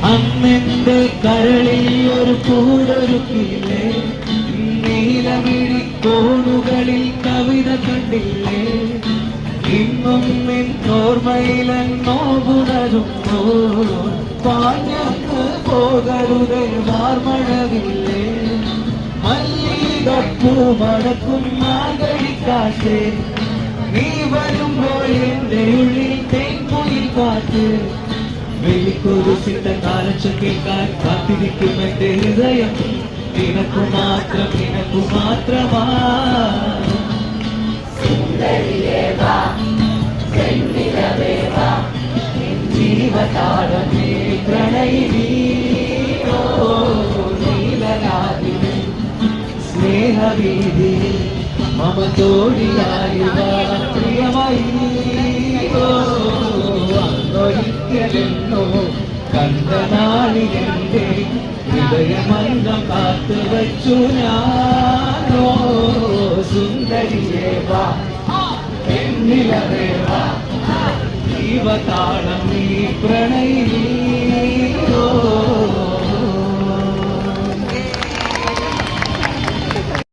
അന്നെന്റെ കരളിൽ ഒരു കൂടൊരുക്കില്ലേ, നീലമിഴി കോണുകളിൽ കവിത കണ്ടില്ലേ, ഇന്നും നിന്നോർമ്മയിലെന്നോകുണരുമ്പോ പാഞ്ഞങ്ങ് പോകരുതേ വാർമഴവില്ലേ, മല്ലികപ്പൂ മടക്കും മാർഗഴിക്കാറ്റ്, നീ വരുമ്പോൾ എന്റെ ഉള്ളിൽ തേൻകുയിൽ കാറ്റ്, വെള്ളിക്കുരിശിന്റെ കാലച്ച കേൾക്കാൻ കാത്തിരിക്കും എന്റെ ഹൃദയം, നിനക്കു മാത്രമാ. ജീവതാളമേ പ്രണയിനി, നീലരാഗിനി സ്നേഹവീതി മമ തോടിയായി പ്രിയമായി, അന്നൊരിക്കലെന്നോ കണ്ട നാളിലെന്റെ ഹൃദയമന്നം കാത്തു വച്ചു ഞാനോ, സുന്ദരിയേ വാ എന്നിലവേ വാ, ജീവതാളം നീ പ്രണയിനി.